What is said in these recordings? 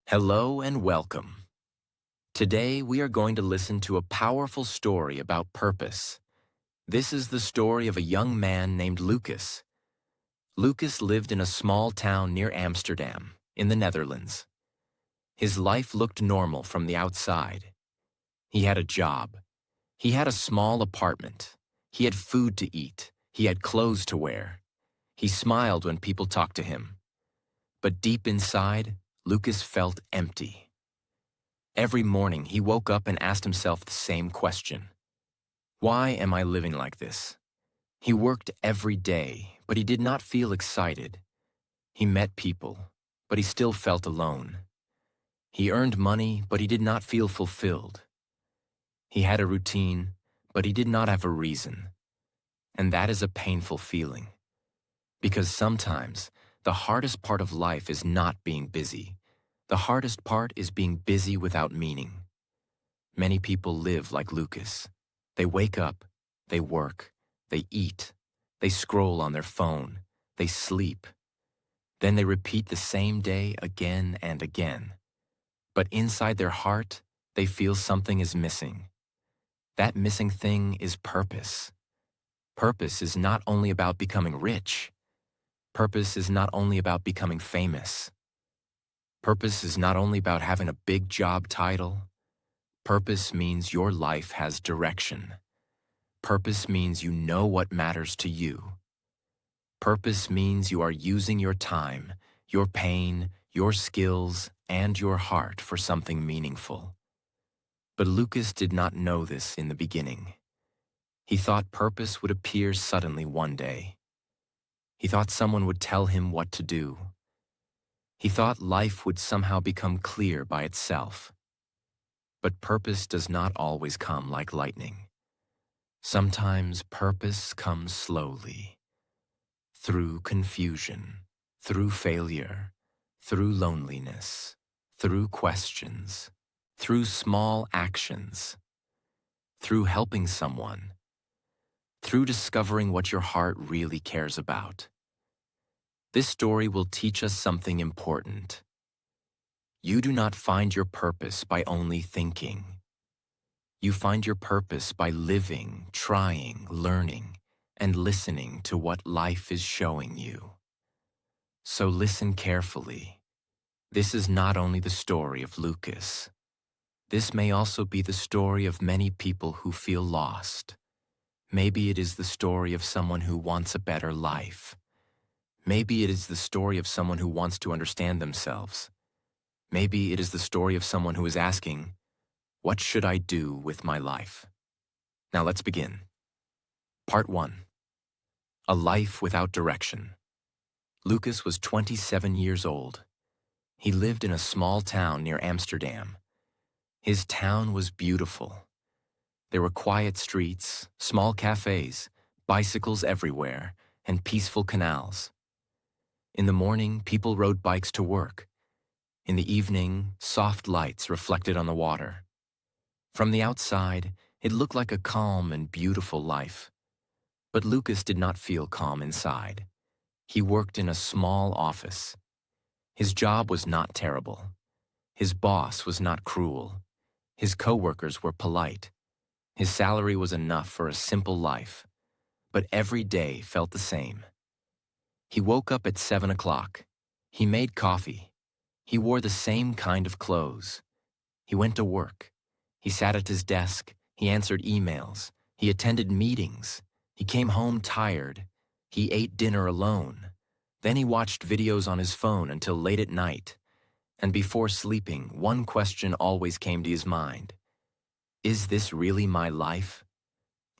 Hello and welcome. Today we are going to listen to a powerful story about purpose. This is the story of a young man named Lucas. Lucas lived in a small town near Amsterdam, in the Netherlands. His life looked normal from the outside. He had a job. He had a small apartment. He had food to eat. He had clothes to wear. He smiled when people talked to him. But deep inside, Lucas felt empty. Every morning, he woke up and asked himself the same question. Why am I living like this? He worked every day, but he did not feel excited. He met people, but he still felt alone. He earned money, but he did not feel fulfilled. He had a routine, but he did not have a reason. And that is a painful feeling. Because sometimes, the hardest part of life is not being busy. The hardest part is being busy without meaning. Many people live like Lucas. They wake up, they work, they eat, they scroll on their phone, they sleep. Then they repeat the same day again and again. But inside their heart, they feel something is missing. That missing thing is purpose. Purpose is not only about becoming rich. Purpose is not only about becoming famous. Purpose is not only about having a big job title. Purpose means your life has direction. Purpose means you know what matters to you. Purpose means you are using your time, your pain, your skills, and your heart for something meaningful. But Lucas did not know this in the beginning. He thought purpose would appear suddenly one day. He thought someone would tell him what to do. He thought life would somehow become clear by itself. But purpose does not always come like lightning. Sometimes purpose comes slowly, through confusion, through failure, through loneliness, through questions, through small actions, through helping someone, through discovering what your heart really cares about. This story will teach us something important. You do not find your purpose by only thinking. You find your purpose by living, trying, learning, and listening to what life is showing you. So listen carefully. This is not only the story of Lucas. This may also be the story of many people who feel lost. Maybe it is the story of someone who wants a better life. Maybe it is the story of someone who wants to understand themselves. Maybe it is the story of someone who is asking, what should I do with my life? Now let's begin. Part 1. A life without direction. Lucas was 27 years old. He lived in a small town near Amsterdam. His town was beautiful. There were quiet streets, small cafes, bicycles everywhere, and peaceful canals. In the morning, people rode bikes to work. In the evening, soft lights reflected on the water. From the outside, it looked like a calm and beautiful life. But Lucas did not feel calm inside. He worked in a small office. His job was not terrible. His boss was not cruel. His coworkers were polite. His salary was enough for a simple life. But every day felt the same. He woke up at 7 o'clock. He made coffee. He wore the same kind of clothes. He went to work. He sat at his desk. He answered emails. He attended meetings. He came home tired. He ate dinner alone. Then he watched videos on his phone until late at night. And before sleeping, one question always came to his mind. Is this really my life?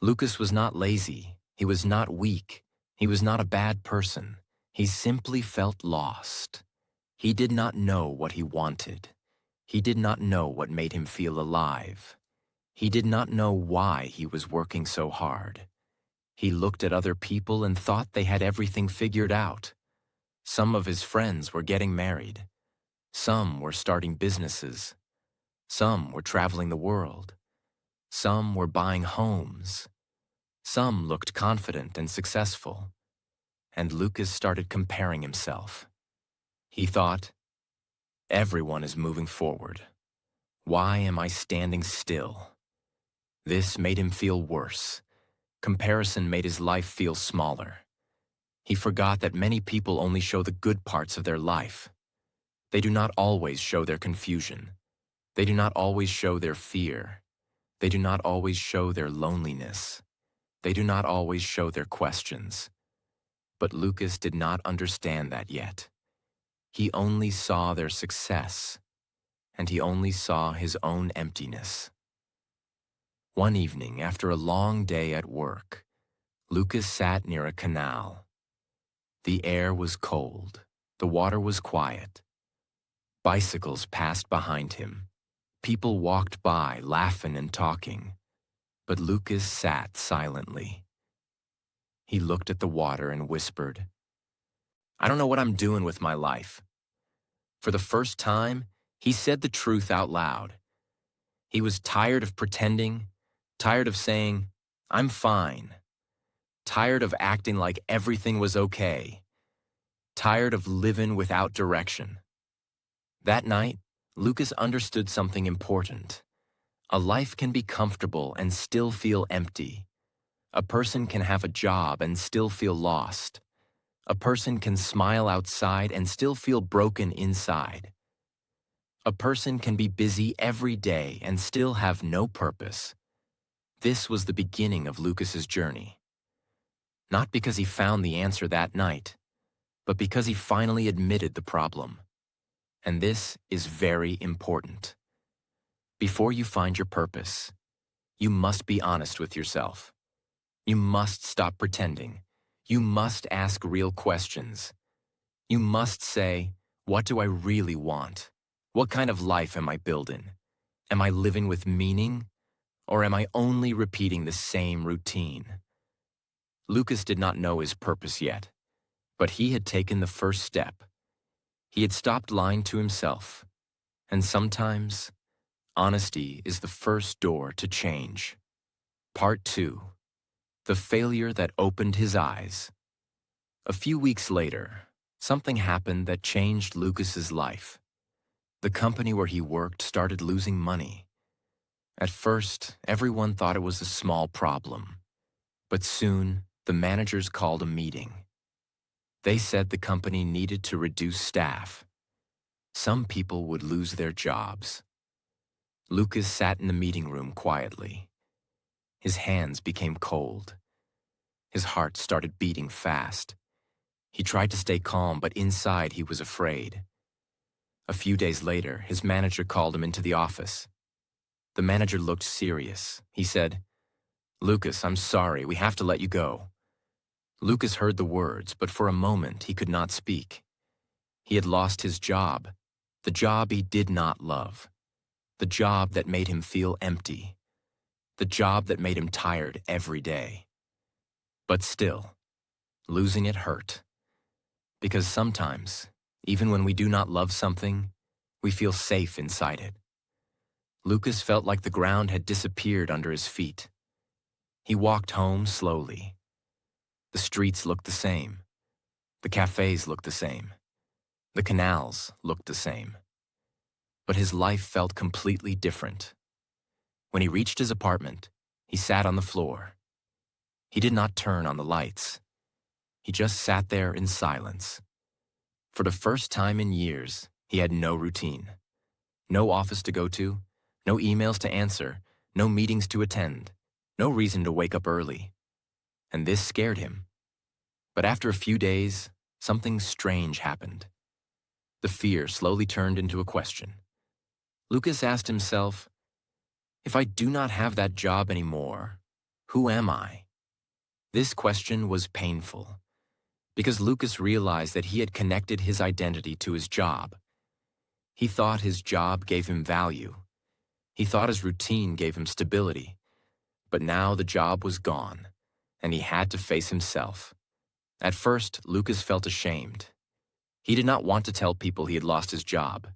Lucas was not lazy. He was not weak. He was not a bad person. He simply felt lost. He did not know what he wanted. He did not know what made him feel alive. He did not know why he was working so hard. He looked at other people and thought they had everything figured out. Some of his friends were getting married. Some were starting businesses. Some were traveling the world. Some were buying homes. Some looked confident and successful. And Lucas started comparing himself. He thought, Everyone is moving forward. Why am I standing still? This made him feel worse. Comparison made his life feel smaller. He forgot that many people only show the good parts of their life. They do not always show their confusion. They do not always show their fear. They do not always show their loneliness. They do not always show their questions. But Lucas did not understand that yet. He only saw their success, and he only saw his own emptiness. One evening, after a long day at work, Lucas sat near a canal. The air was cold. The water was quiet. Bicycles passed behind him. People walked by, laughing and talking. But Lucas sat silently. He looked at the water and whispered, "I don't know what I'm doing with my life." For the first time, he said the truth out loud. He was tired of pretending, tired of saying, "I'm fine," tired of acting like everything was okay, tired of living without direction. That night, Lucas understood something important. A life can be comfortable and still feel empty. A person can have a job and still feel lost. A person can smile outside and still feel broken inside. A person can be busy every day and still have no purpose. This was the beginning of Lucas's journey. Not because he found the answer that night, but because he finally admitted the problem. And this is very important. Before you find your purpose, you must be honest with yourself. You must stop pretending. You must ask real questions. You must say, what do I really want? What kind of life am I building? Am I living with meaning, or am I only repeating the same routine? Lucas did not know his purpose yet, but he had taken the first step. He had stopped lying to himself, and sometimes, honesty is the first door to change. Part 2. The failure that opened his eyes. A few weeks later, something happened that changed Lucas's life. The company where he worked started losing money. At first, everyone thought it was a small problem, but soon the managers called a meeting. They said the company needed to reduce staff. Some people would lose their jobs. Lucas sat in the meeting room quietly. His hands became cold. His heart started beating fast. He tried to stay calm, but inside he was afraid. A few days later, his manager called him into the office. The manager looked serious. He said, "Lucas, I'm sorry, we have to let you go." Lucas heard the words, but for a moment he could not speak. He had lost his job, the job he did not love, the job that made him feel empty, the job that made him tired every day. But still, losing it hurt. Because sometimes, even when we do not love something, we feel safe inside it. Lucas felt like the ground had disappeared under his feet. He walked home slowly. The streets looked the same. The cafes looked the same. The canals looked the same. But his life felt completely different. When he reached his apartment, he sat on the floor. He did not turn on the lights. He just sat there in silence. For the first time in years, he had no routine. No office to go to, no emails to answer, no meetings to attend, no reason to wake up early. And this scared him. But after a few days, something strange happened. The fear slowly turned into a question. Lucas asked himself, if I do not have that job anymore, who am I? This question was painful, because Lucas realized that he had connected his identity to his job. He thought his job gave him value. He thought his routine gave him stability. But now the job was gone, and he had to face himself. At first, Lucas felt ashamed. He did not want to tell people he had lost his job.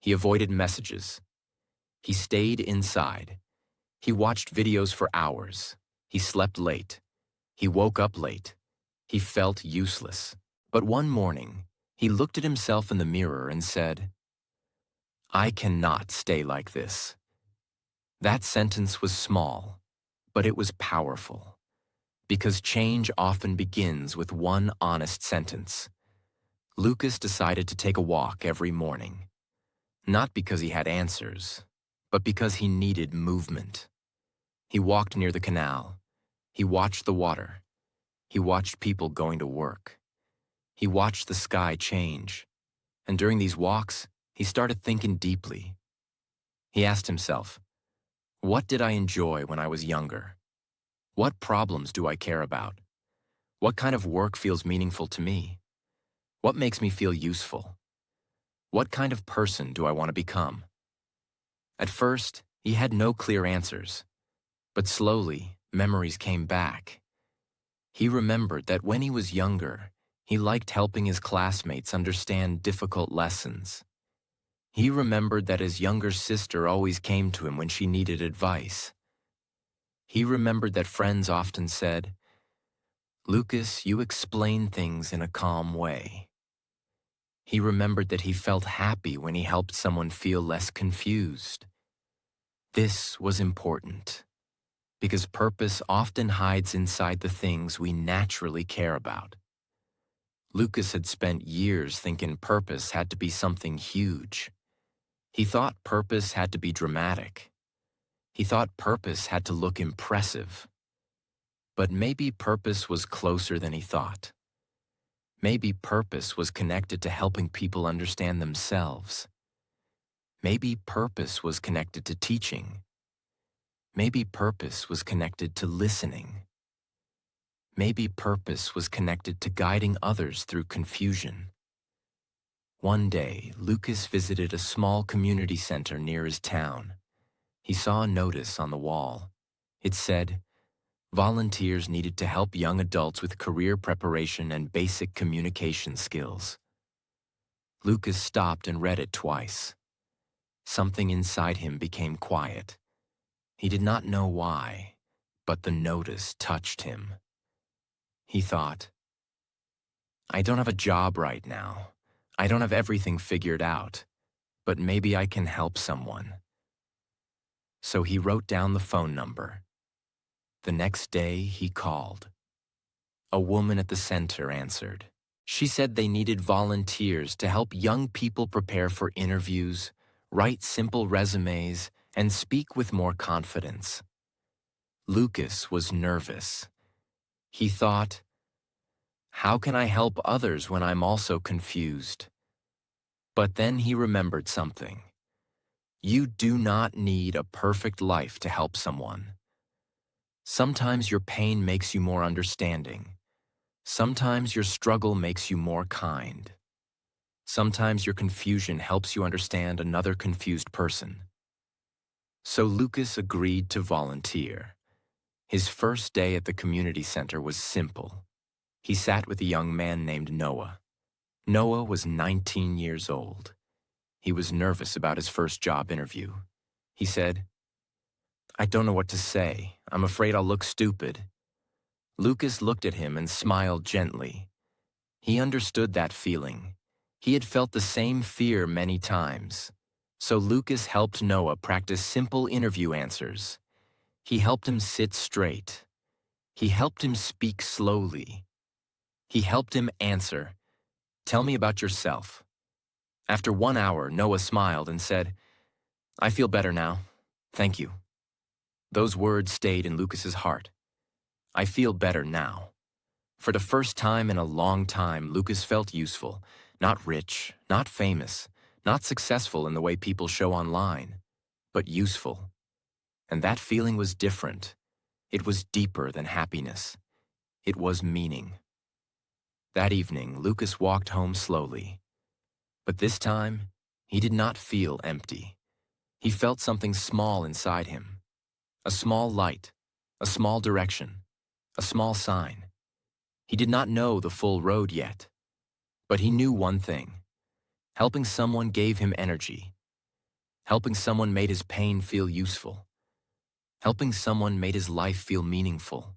He avoided messages. He stayed inside. He watched videos for hours. He slept late. He woke up late. He felt useless. But one morning, he looked at himself in the mirror and said, I cannot stay like this. That sentence was small, but it was powerful, because change often begins with one honest sentence. Lucas decided to take a walk every morning, not because he had answers, but because he needed movement. He walked near the canal. He watched the water. He watched people going to work. He watched the sky change. And during these walks, he started thinking deeply. He asked himself, what did I enjoy when I was younger? What problems do I care about? What kind of work feels meaningful to me? What makes me feel useful? What kind of person do I want to become? At first, he had no clear answers, but slowly, memories came back. He remembered that when he was younger, he liked helping his classmates understand difficult lessons. He remembered that his younger sister always came to him when she needed advice. He remembered that friends often said, "Lucas, you explain things in a calm way." He remembered that he felt happy when he helped someone feel less confused. This was important, because purpose often hides inside the things we naturally care about. Lucas had spent years thinking purpose had to be something huge. He thought purpose had to be dramatic. He thought purpose had to look impressive. But maybe purpose was closer than he thought. Maybe purpose was connected to helping people understand themselves. Maybe purpose was connected to teaching. Maybe purpose was connected to listening. Maybe purpose was connected to guiding others through confusion. One day, Lucas visited a small community center near his town. He saw a notice on the wall. It said, volunteers needed to help young adults with career preparation and basic communication skills. Lucas stopped and read it twice. Something inside him became quiet. He did not know why, but the notice touched him. He thought, I don't have a job right now. I don't have everything figured out, but maybe I can help someone. So he wrote down the phone number. The next day, he called. A woman at the center answered. She said they needed volunteers to help young people prepare for interviews, write simple resumes, and speak with more confidence. Lucas was nervous. He thought, how can I help others when I'm also confused? But then he remembered something. You do not need a perfect life to help someone. Sometimes your pain makes you more understanding. Sometimes your struggle makes you more kind. Sometimes your confusion helps you understand another confused person. So Lucas agreed to volunteer. His first day at the community center was simple. He sat with a young man named Noah. Noah was 19 years old. He was nervous about his first job interview. He said, I don't know what to say. I'm afraid I'll look stupid. Lucas looked at him and smiled gently. He understood that feeling. He had felt the same fear many times. So Lucas helped Noah practice simple interview answers. He helped him sit straight. He helped him speak slowly. He helped him answer, tell me about yourself. After 1 hour, Noah smiled and said, I feel better now. Thank you. Those words stayed in Lucas's heart. I feel better now. For the first time in a long time, Lucas felt useful, not rich, not famous, not successful in the way people show online, but useful. And that feeling was different. It was deeper than happiness. It was meaning. That evening, Lucas walked home slowly. But this time, he did not feel empty. He felt something small inside him. A small light, a small direction, a small sign. He did not know the full road yet, but he knew one thing. Helping someone gave him energy. Helping someone made his pain feel useful. Helping someone made his life feel meaningful.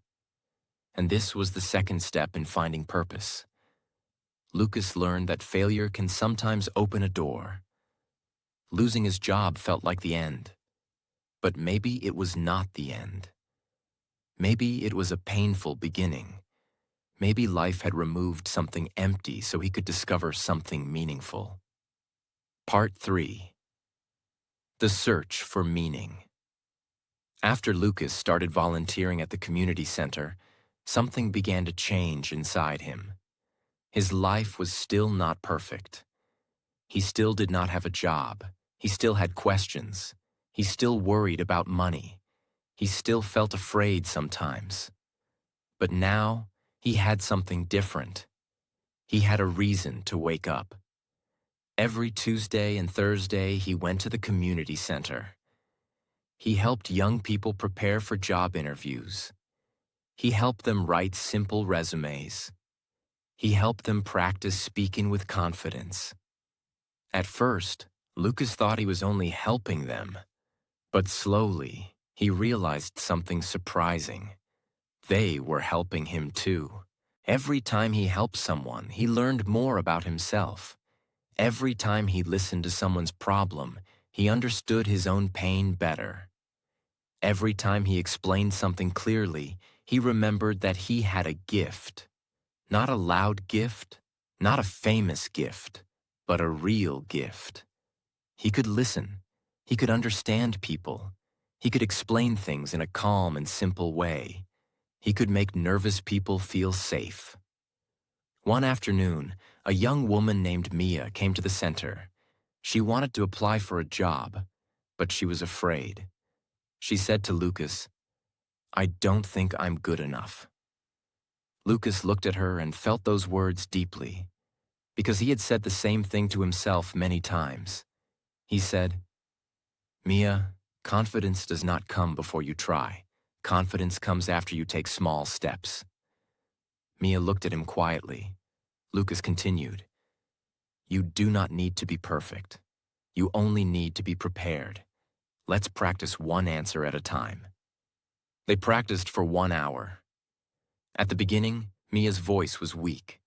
And this was the second step in finding purpose. Lucas learned that failure can sometimes open a door. Losing his job felt like the end. But maybe it was not the end. Maybe it was a painful beginning. Maybe life had removed something empty so he could discover something meaningful. Part 3. The Search for Meaning. After Lucas started volunteering at the community center, something began to change inside him. His life was still not perfect. He still did not have a job. He still had questions. He still worried about money. He still felt afraid sometimes. But now, he had something different. He had a reason to wake up. Every Tuesday and Thursday, he went to the community center. He helped young people prepare for job interviews. He helped them write simple resumes. He helped them practice speaking with confidence. At first, Lucas thought he was only helping them. But slowly, he realized something surprising. They were helping him too. Every time he helped someone, he learned more about himself. Every time he listened to someone's problem, he understood his own pain better. Every time he explained something clearly, he remembered that he had a gift. Not a loud gift, not a famous gift, but a real gift. He could listen. He could understand people. He could explain things in a calm and simple way. He could make nervous people feel safe. One afternoon, a young woman named Mia came to the center. She wanted to apply for a job, but she was afraid. She said to Lucas, "I don't think I'm good enough." Lucas looked at her and felt those words deeply, because he had said the same thing to himself many times. He said, "Mia, confidence does not come before you try. Confidence comes after you take small steps." Mia looked at him quietly. Lucas continued, "You do not need to be perfect. You only need to be prepared. Let's practice one answer at a time." They practiced for 1 hour. At the beginning, Mia's voice was weak.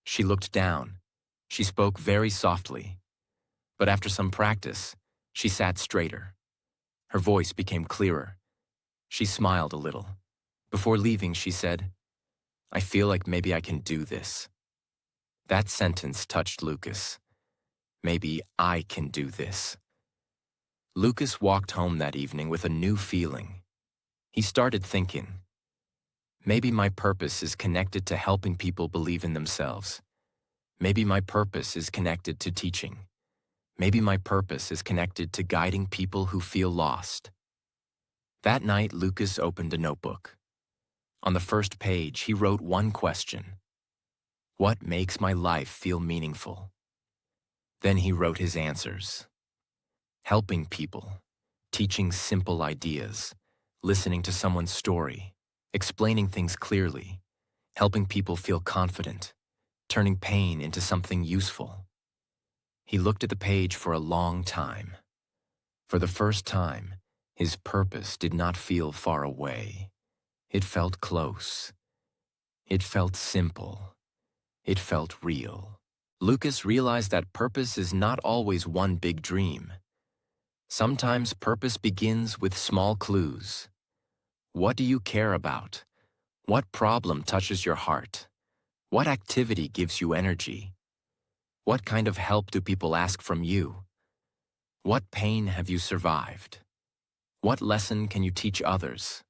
She looked down. She spoke very softly. But after some practice, she sat straighter. Her voice became clearer. She smiled a little. Before leaving, she said, "I feel like maybe I can do this." That sentence touched Lucas. Maybe I can do this. Lucas walked home that evening with a new feeling. He started thinking, maybe my purpose is connected to helping people believe in themselves. Maybe my purpose is connected to teaching. Maybe my purpose is connected to guiding people who feel lost. That night, Lucas opened a notebook. On the first page, he wrote one question. What makes my life feel meaningful? Then he wrote his answers. Helping people, teaching simple ideas, listening to someone's story, explaining things clearly, helping people feel confident, turning pain into something useful. He looked at the page for a long time. For the first time, his purpose did not feel far away. It felt close. It felt simple. It felt real. Lucas realized that purpose is not always one big dream. Sometimes purpose begins with small clues. What do you care about? What problem touches your heart? What activity gives you energy? What kind of help do people ask from you? What pain have you survived? What lesson can you teach others?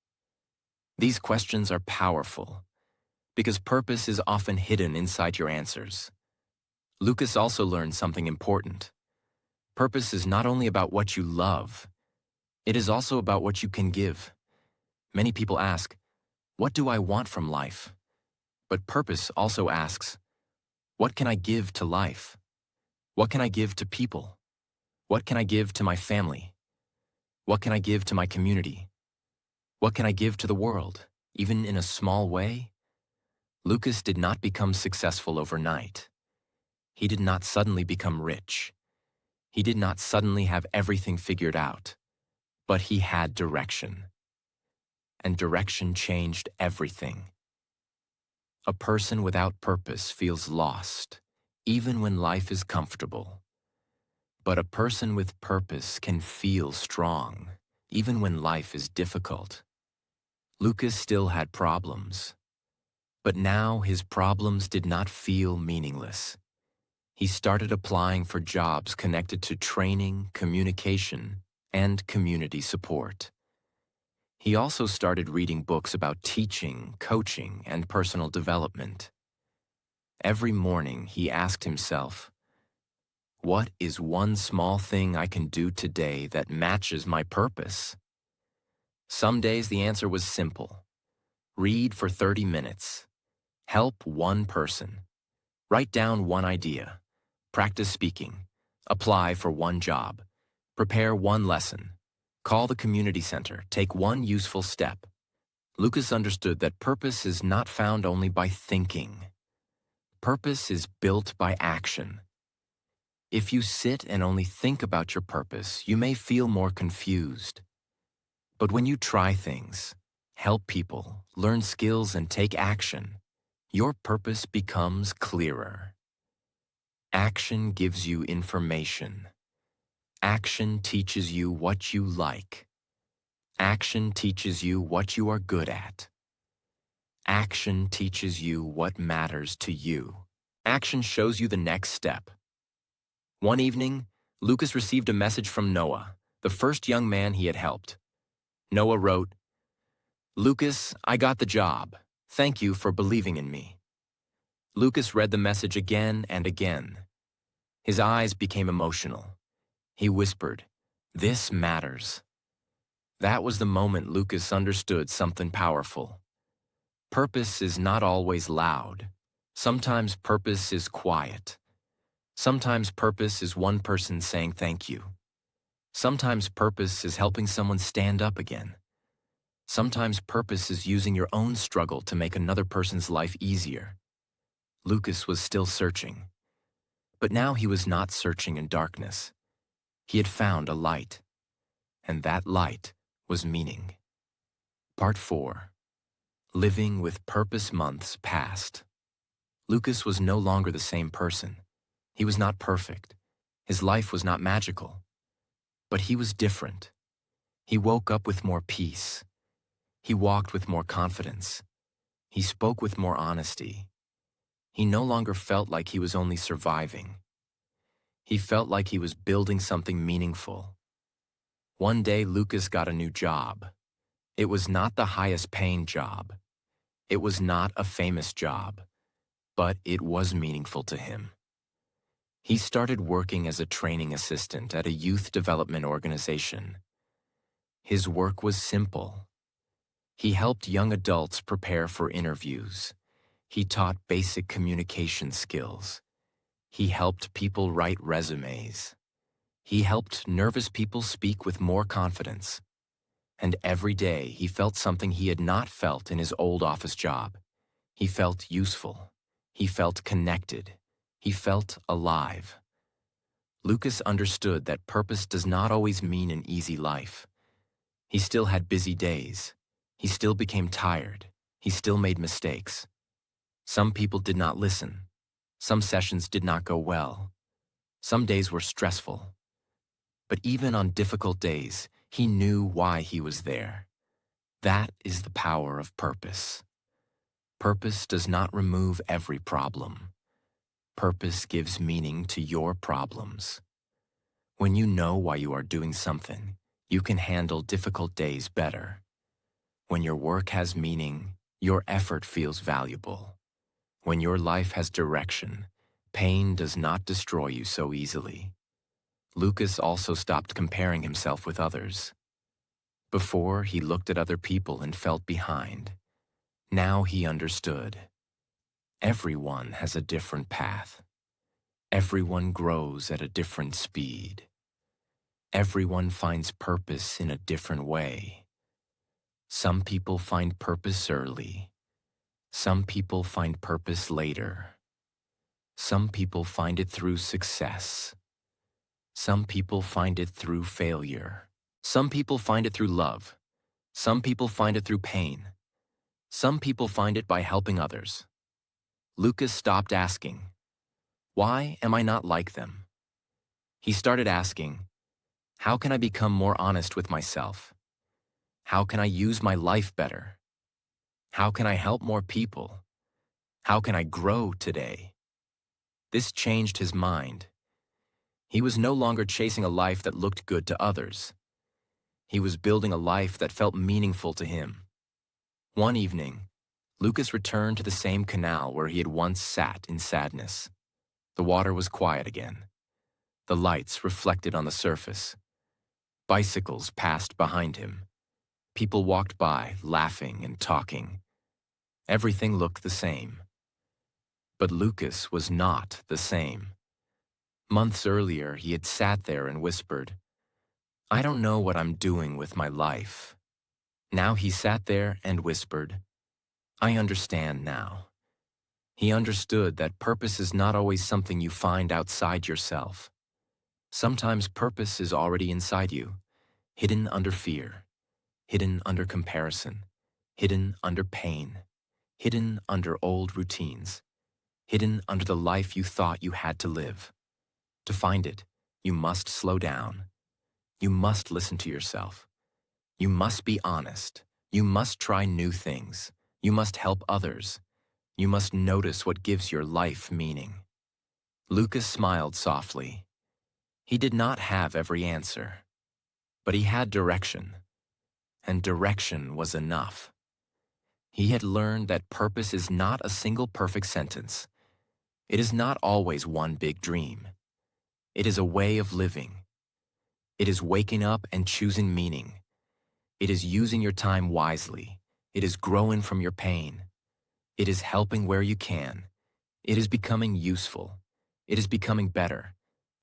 These questions are powerful because purpose is often hidden inside your answers. Lucas also learned something important. Purpose is not only about what you love, it is also about what you can give. Many people ask, what do I want from life? But purpose also asks, what can I give to life? What can I give to people? What can I give to my family? What can I give to my community? What can I give to the world, even in a small way? Lucas did not become successful overnight. He did not suddenly become rich. He did not suddenly have everything figured out. But he had direction. And direction changed everything. A person without purpose feels lost, even when life is comfortable. But a person with purpose can feel strong, even when life is difficult. Lucas still had problems, but now his problems did not feel meaningless. He started applying for jobs connected to training, communication, and community support. He also started reading books about teaching, coaching, and personal development. Every morning, he asked himself, "What is one small thing I can do today that matches my purpose?" Some days the answer was simple. Read for 30 minutes. Help one person. Write down one idea. Practice speaking. Apply for one job. Prepare one lesson. Call the community center. Take one useful step. Lucas understood that purpose is not found only by thinking. Purpose is built by action. If you sit and only think about your purpose, you may feel more confused. But when you try things, help people, learn skills, and take action, your purpose becomes clearer. Action gives you information. Action teaches you what you like. Action teaches you what you are good at. Action teaches you what matters to you. Action shows you the next step. One evening, Lucas received a message from Noah, the first young man he had helped. Noah wrote, "Lucas, I got the job. Thank you for believing in me." Lucas read the message again and again. His eyes became emotional. He whispered, "This matters." That was the moment Lucas understood something powerful. Purpose is not always loud. Sometimes purpose is quiet. Sometimes purpose is one person saying thank you. Sometimes purpose is helping someone stand up again. Sometimes purpose is using your own struggle to make another person's life easier. Lucas was still searching. But now he was not searching in darkness. He had found a light. And that light was meaning. Part 4. Living with Purpose. Months passed. Lucas was no longer the same person. He was not perfect. His life was not magical. But he was different. He woke up with more peace. He walked with more confidence. He spoke with more honesty. He no longer felt like he was only surviving. He felt like he was building something meaningful. One day, Lucas got a new job. It was not the highest paying job. It was not a famous job, but it was meaningful to him. He started working as a training assistant at a youth development organization. His work was simple. He helped young adults prepare for interviews. He taught basic communication skills. He helped people write resumes. He helped nervous people speak with more confidence. And every day he felt something he had not felt in his old office job. He felt useful. He felt connected. He felt alive. Lucas understood that purpose does not always mean an easy life. He still had busy days. He still became tired. He still made mistakes. Some people did not listen. Some sessions did not go well. Some days were stressful. But even on difficult days, he knew why he was there. That is the power of purpose. Purpose does not remove every problem. Purpose gives meaning to your problems. When you know why you are doing something, you can handle difficult days better. When your work has meaning, your effort feels valuable. When your life has direction, pain does not destroy you so easily. Lucas also stopped comparing himself with others. Before, he looked at other people and felt behind. Now he understood. Everyone has a different path. Everyone grows at a different speed. Everyone finds purpose in a different way. Some people find purpose early. Some people find purpose later. Some people find it through success. Some people find it through failure. Some people find it through love. Some people find it through pain. Some people find it by helping others. Lucas stopped asking, "Why am I not like them?" He started asking, how can I become more honest with myself? How can I use my life better? How can I help more people? How can I grow today? This changed his mind. He was no longer chasing a life that looked good to others. He was building a life that felt meaningful to him. One evening, Lucas returned to the same canal where he had once sat in sadness. The water was quiet again. The lights reflected on the surface. Bicycles passed behind him. People walked by, laughing and talking. Everything looked the same. But Lucas was not the same. Months earlier, he had sat there and whispered, I don't know what I'm doing with my life. Now he sat there and whispered, I understand now. He understood that purpose is not always something you find outside yourself. Sometimes purpose is already inside you, hidden under fear, hidden under comparison, hidden under pain, hidden under old routines, hidden under the life you thought you had to live. To find it, you must slow down. You must listen to yourself. You must be honest. You must try new things. You must help others. You must notice what gives your life meaning. Lucas smiled softly. He did not have every answer, but he had direction, and direction was enough. He had learned that purpose is not a single perfect sentence. It is not always one big dream. It is a way of living. It is waking up and choosing meaning. It is using your time wisely. It is growing from your pain. It is helping where you can. It is becoming useful. It is becoming better.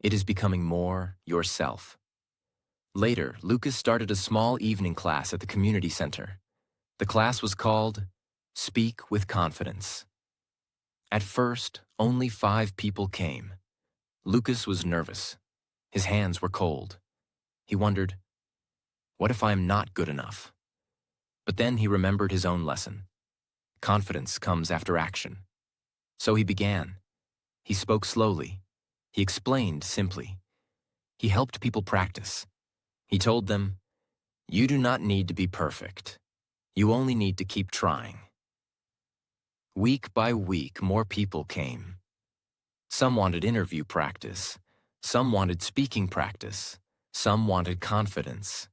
It is becoming more yourself. Later, Lucas started a small evening class at the community center. The class was called Speak with Confidence. At first, only 5 people came. Lucas was nervous. His hands were cold. He wondered, what if I am not good enough? But then he remembered his own lesson. Confidence comes after action. So he began. He spoke slowly. He explained simply. He helped people practice. He told them, you do not need to be perfect. You only need to keep trying. Week by week, more people came. Some wanted interview practice. Some wanted speaking practice. Some wanted confidence.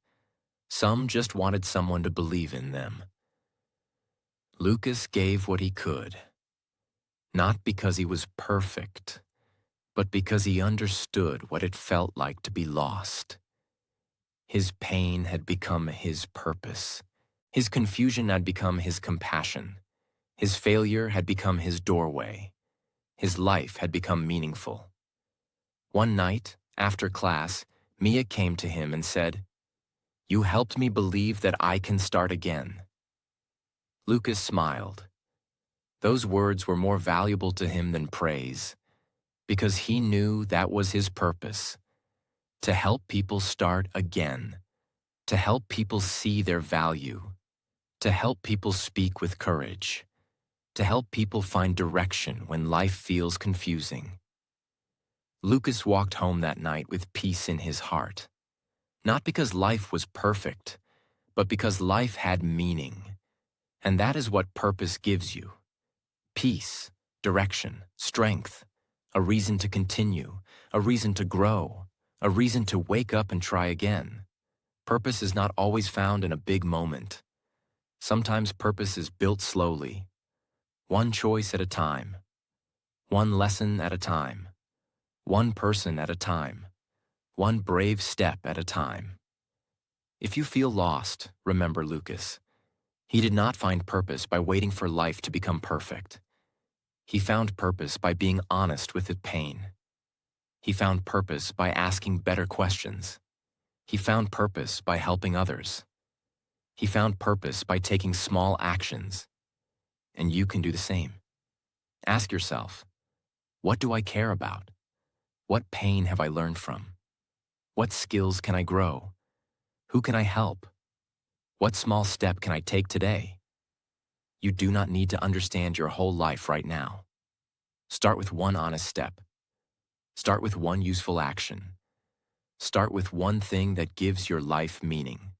Some just wanted someone to believe in them. Lucas gave what he could, not because he was perfect, but because he understood what it felt like to be lost. His pain had become his purpose. His confusion had become his compassion. His failure had become his doorway. His life had become meaningful. One night, after class, Mia came to him and said, you helped me believe that I can start again. Lucas smiled. Those words were more valuable to him than praise, because he knew that was his purpose, to help people start again, to help people see their value, to help people speak with courage, to help people find direction when life feels confusing. Lucas walked home that night with peace in his heart, not because life was perfect, but because life had meaning. And that is what purpose gives you. Peace, direction, strength, a reason to continue, a reason to grow, a reason to wake up and try again. Purpose is not always found in a big moment. Sometimes purpose is built slowly, one choice at a time, one lesson at a time, one person at a time, one brave step at a time. If you feel lost, remember Lucas. He did not find purpose by waiting for life to become perfect. He found purpose by being honest with his pain. He found purpose by asking better questions. He found purpose by helping others. He found purpose by taking small actions. And you can do the same. Ask yourself, what do I care about? What pain have I learned from? What skills can I grow? Who can I help? What small step can I take today? You do not need to understand your whole life right now. Start with one honest step. Start with one useful action. Start with one thing that gives your life meaning.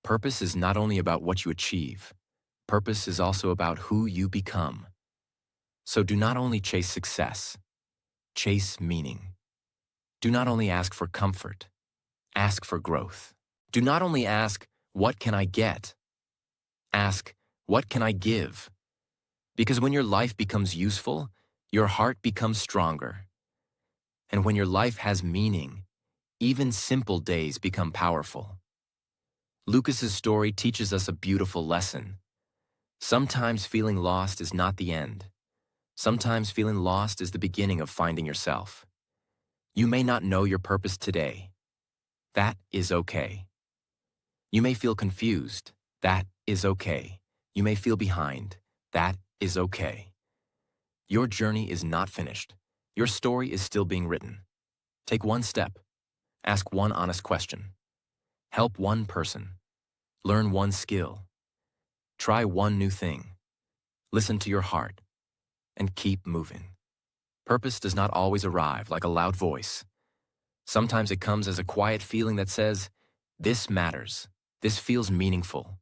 Purpose is not only about what you achieve, purpose is also about who you become. So do not only chase success, chase meaning. Do not only ask for comfort, ask for growth. Do not only ask, what can I get? Ask, what can I give? Because when your life becomes useful, your heart becomes stronger. And when your life has meaning, even simple days become powerful. Lucas's story teaches us a beautiful lesson. Sometimes feeling lost is not the end. Sometimes feeling lost is the beginning of finding yourself. You may not know your purpose today. That is okay. You may feel confused. That is okay. You may feel behind. That is okay. Your journey is not finished. Your story is still being written. Take one step. Ask one honest question. Help one person. Learn one skill. Try one new thing. Listen to your heart. And keep moving. Purpose does not always arrive like a loud voice. Sometimes it comes as a quiet feeling that says, this matters. This feels meaningful.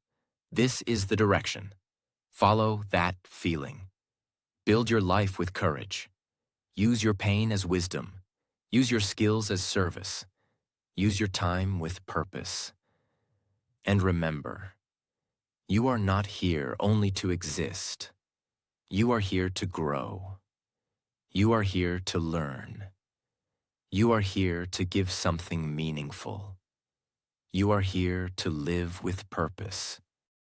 This is the direction. Follow that feeling. Build your life with courage. Use your pain as wisdom. Use your skills as service. Use your time with purpose. And remember, you are not here only to exist. You are here to grow. You are here to learn. You are here to give something meaningful. You are here to live with purpose.